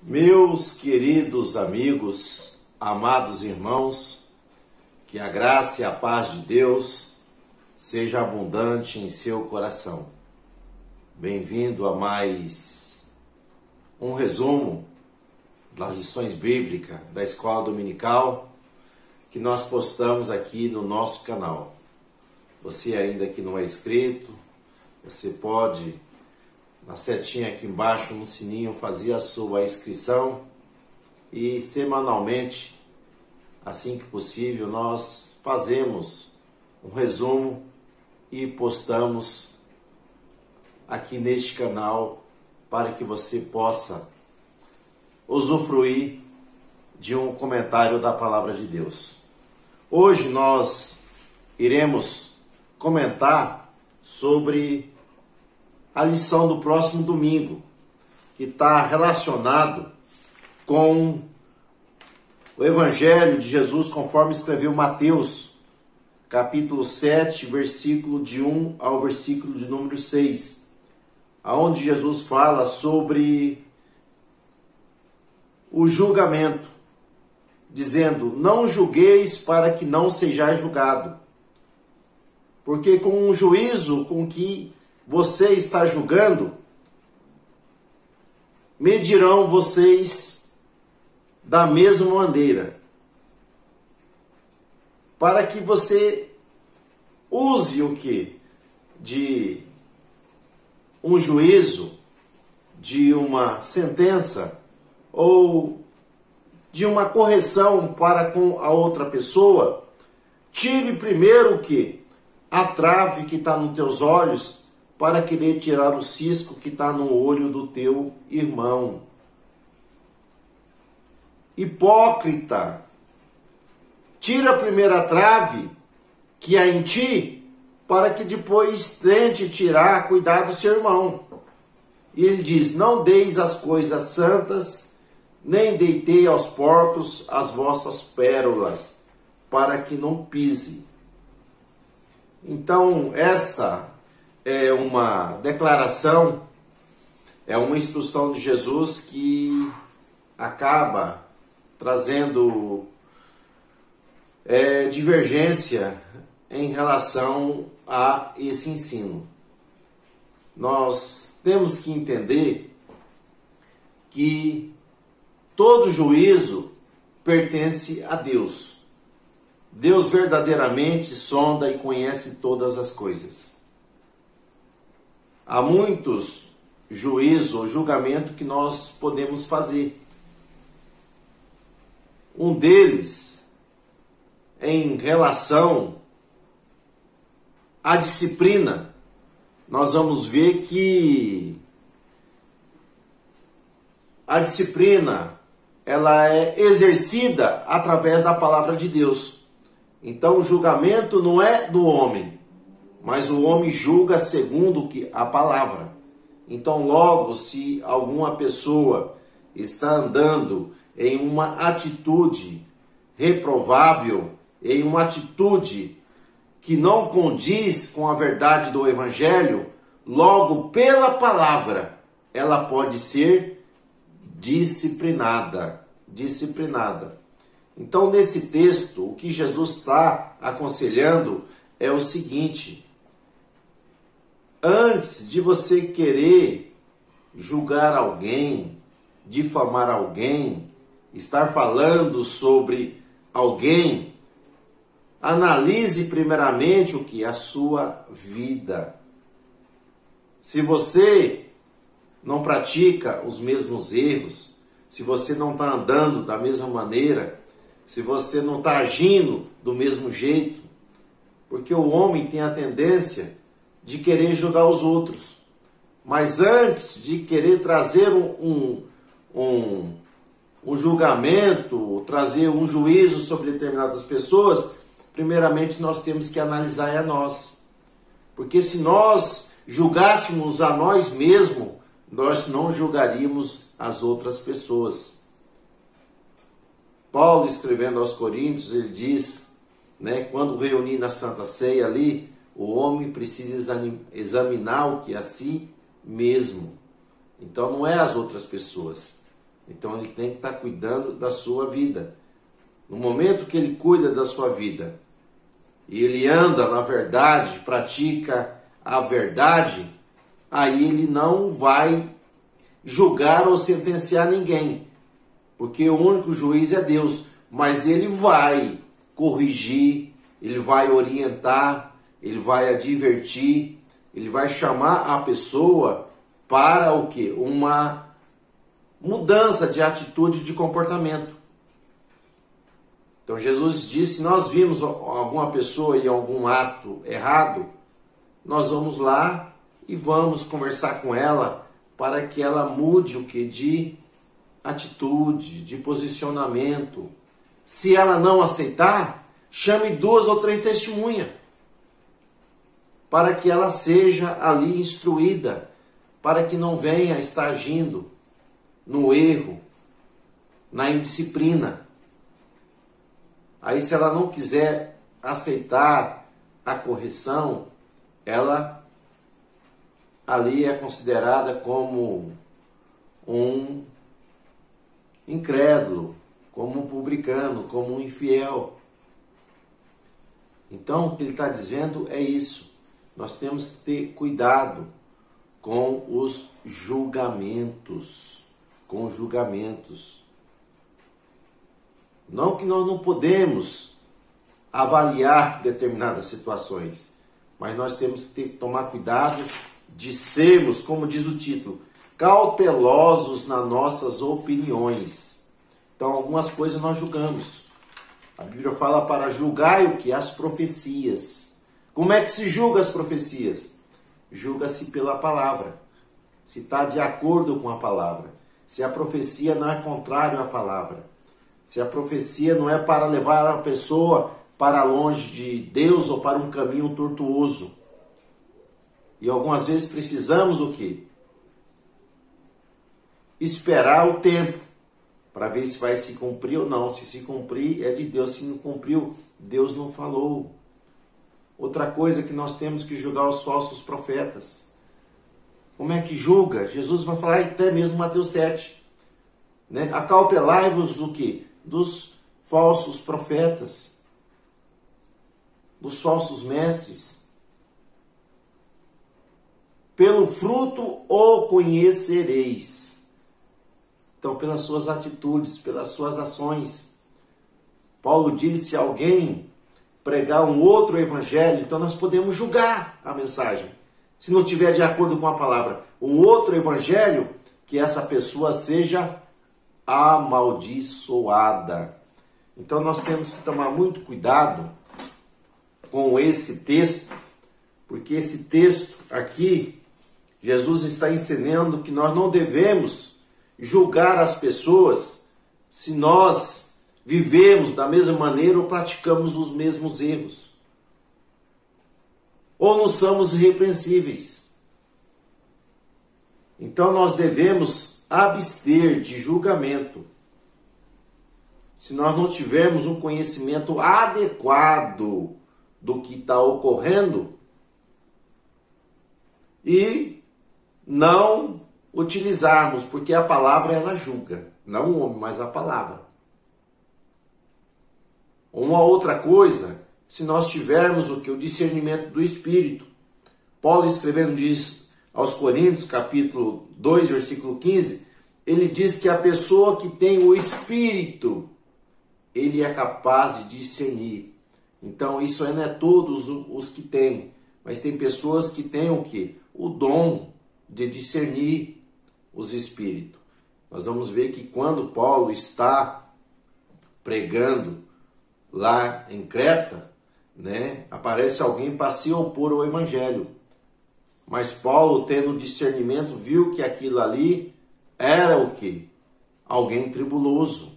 Meus queridos amigos, amados irmãos, que a graça e a paz de Deus seja abundante em seu coração. Bem-vindo a mais um resumo das lições bíblicas da Escola Dominical que nós postamos aqui no nosso canal. Você ainda que não é inscrito, você pode, na setinha aqui embaixo, no sininho, fazer a sua inscrição e semanalmente, assim que possível, nós fazemos um resumo e postamos aqui neste canal para que você possa usufruir de um comentário da Palavra de Deus. Hoje nós iremos comentar sobre a lição do próximo domingo, que está relacionado com o Evangelho de Jesus, conforme escreveu Mateus, capítulo 7, versículo de 1 ao versículo de número 6, aonde Jesus fala sobre o julgamento, dizendo: não julgueis para que não sejais julgado, porque com o juízo com que você está julgando, medirão vocês da mesma maneira, para que você use o que? De um juízo, de uma sentença ou de uma correção para com a outra pessoa. Tire primeiro o que? A trave que está nos teus olhos, para querer tirar o cisco que está no olho do teu irmão. Hipócrita, tira a primeira trave que há em ti, para que depois tente tirar, cuidar do seu irmão. E ele diz: não deis as coisas santas, nem deitei aos porcos as vossas pérolas, para que não pise. Então, essa é uma declaração, é uma instrução de Jesus que acaba trazendo divergência em relação a esse ensino. Nós temos que entender que todo juízo pertence a Deus. Deus verdadeiramente sonda e conhece todas as coisas. Há muitos juízos ou julgamentos que nós podemos fazer. Um deles, em relação à disciplina, nós vamos ver que a disciplina, ela é exercida através da palavra de Deus. Então o julgamento não é do homem, mas o homem julga segundo a palavra. Então logo, se alguma pessoa está andando em uma atitude reprovável, em uma atitude que não condiz com a verdade do Evangelho, logo pela palavra, ela pode ser disciplinada. Então, nesse texto, o que Jesus está aconselhando é o seguinte: antes de você querer julgar alguém, difamar alguém, estar falando sobre alguém, analise primeiramente o que? A sua vida. Se você não pratica os mesmos erros, se você não está andando da mesma maneira, se você não está agindo do mesmo jeito, porque o homem tem a tendência de querer julgar os outros. Mas antes de querer trazer um julgamento, trazer um juízo sobre determinadas pessoas, primeiramente nós temos que analisar a nós. Porque se nós julgássemos a nós mesmos, nós não julgaríamos as outras pessoas. Paulo, escrevendo aos Coríntios, ele diz, quando reunir na Santa Ceia ali, o homem precisa examinar o que? A si mesmo. Então não é as outras pessoas. Então ele tem que estar cuidando da sua vida. No momento que ele cuida da sua vida e ele anda na verdade, pratica a verdade, aí ele não vai julgar ou sentenciar ninguém, porque o único juiz é Deus, mas ele vai corrigir, ele vai orientar, ele vai advertir, ele vai chamar a pessoa para o quê? Uma mudança de atitude, de comportamento. Então Jesus disse, se nós vimos alguma pessoa em algum ato errado, nós vamos lá e vamos conversar com ela para que ela mude o que? De atitude, de posicionamento. Se ela não aceitar, chame 2 ou 3 testemunhas, para que ela seja ali instruída, para que não venha estar agindo no erro, na indisciplina. Aí se ela não quiser aceitar a correção, ela ali é considerada como um incrédulo, como um publicano, como um infiel. Então o que ele está dizendo é isso. Nós temos que ter cuidado com os julgamentos. Com julgamentos. Não que nós não podemos avaliar determinadas situações, mas nós temos que tomar cuidado de sermos, como diz o título, cautelosos nas nossas opiniões. Então, algumas coisas nós julgamos. A Bíblia fala para julgar o que? As profecias. Como é que se julga as profecias? Julga-se pela palavra. Se está de acordo com a palavra. Se a profecia não é contrária à palavra. Se a profecia não é para levar a pessoa para longe de Deus ou para um caminho tortuoso. E algumas vezes precisamos o quê? Esperar o tempo para ver se vai se cumprir ou não. Se cumprir, é de Deus. Se não cumpriu, Deus não falou. Outra coisa que nós temos que julgar os falsos profetas. Como é que julga? Jesus vai falar até mesmo Mateus 7. Né? Acautelai-vos o quê? Dos falsos profetas. Dos falsos mestres. Pelo fruto o conhecereis. Então, pelas suas atitudes, pelas suas ações. Paulo disse, se alguém pregar um outro evangelho, então nós podemos julgar a mensagem. Se não tiver de acordo com a palavra, um outro evangelho, que essa pessoa seja amaldiçoada. Então nós temos que tomar muito cuidado com esse texto, porque esse texto aqui, Jesus está ensinando que nós não devemos julgar as pessoas se nós vivemos da mesma maneira ou praticamos os mesmos erros. Ou não somos irrepreensíveis. Então nós devemos abster de julgamento. Se nós não tivermos um conhecimento adequado do que está ocorrendo e não utilizarmos, porque a palavra ela julga, não o homem, mas a palavra. Uma outra coisa, se nós tivermos o que? O discernimento do Espírito. Paulo escrevendo diz aos Coríntios, capítulo 2, versículo 15, ele diz que a pessoa que tem o Espírito, ele é capaz de discernir. Então, isso aí não é todos os que têm, mas tem pessoas que têm o quê? O dom de discernir os Espíritos. Nós vamos ver que quando Paulo está pregando lá em Creta, né, aparece alguém para se opor ao Evangelho. Mas Paulo, tendo discernimento, viu que aquilo ali era o quê? Alguém tribuloso.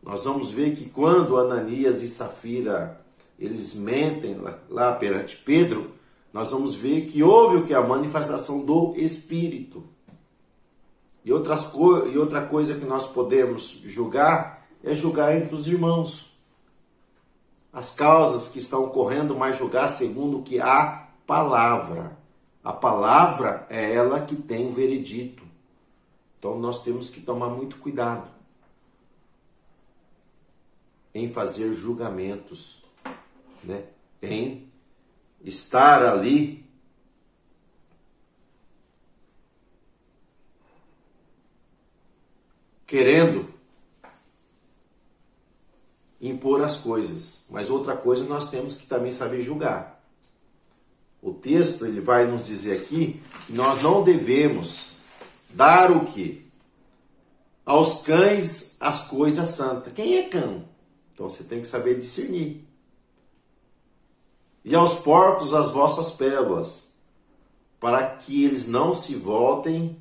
Nós vamos ver que quando Ananias e Safira, eles mentem lá perante Pedro, nós vamos ver que houve o que? A manifestação do Espírito. E outra coisa que nós podemos julgar é julgar entre os irmãos. As causas que estão ocorrendo, mas julgar segundo o que a palavra. A palavra é ela que tem o veredito. Então nós temos que tomar muito cuidado em fazer julgamentos, né? Em estar ali querendo impor as coisas. Mas outra coisa, nós temos que também saber julgar. O texto ele vai nos dizer aqui que nós não devemos dar o quê? Aos cães as coisas santas. Quem é cão? Então você tem que saber discernir. E aos porcos as vossas pérolas, para que eles não se voltem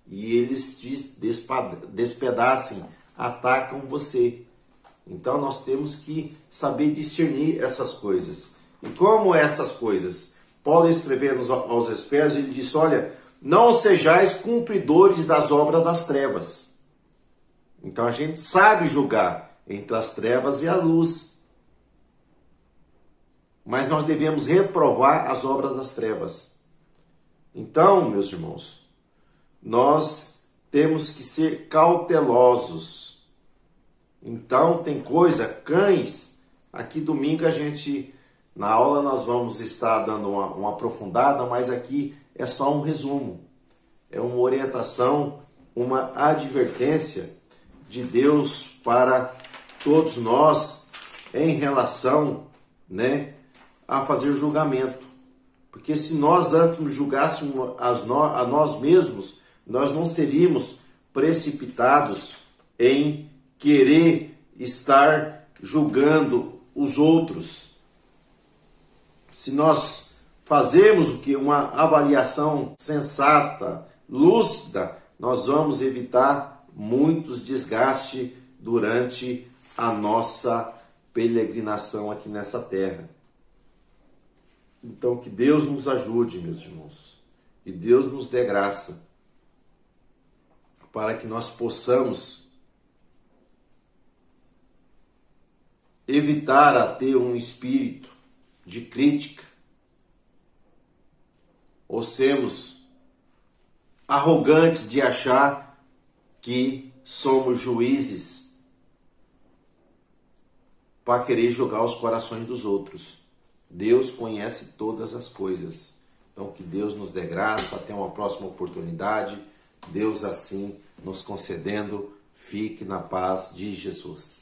e eles te despedacem, atacam você. Então nós temos que saber discernir essas coisas. E como essas coisas? Paulo escrevendo aos Efésios, ele disse, olha, não sejais cumpridores das obras das trevas. Então a gente sabe julgar entre as trevas e a luz. Mas nós devemos reprovar as obras das trevas. Então, meus irmãos, nós temos que ser cautelosos. Então, tem coisa, cães, aqui domingo na aula nós vamos estar dando uma aprofundada, mas aqui é só um resumo. É uma orientação, uma advertência de Deus para todos nós em relação, né, a fazer julgamento. Porque se nós antes julgássemos a nós mesmos, nós não seríamos precipitados em querer estar julgando os outros. Se nós fazemos o que? Uma avaliação sensata, lúcida, nós vamos evitar muitos desgastes durante a nossa peregrinação aqui nessa terra. Então, que Deus nos ajude, meus irmãos, que Deus nos dê graça para que nós possamos evitar a ter um espírito de crítica, ou sermos arrogantes de achar que somos juízes para querer julgar os corações dos outros. Deus conhece todas as coisas. Então que Deus nos dê graça, até uma próxima oportunidade. Deus assim nos concedendo, fique na paz de Jesus.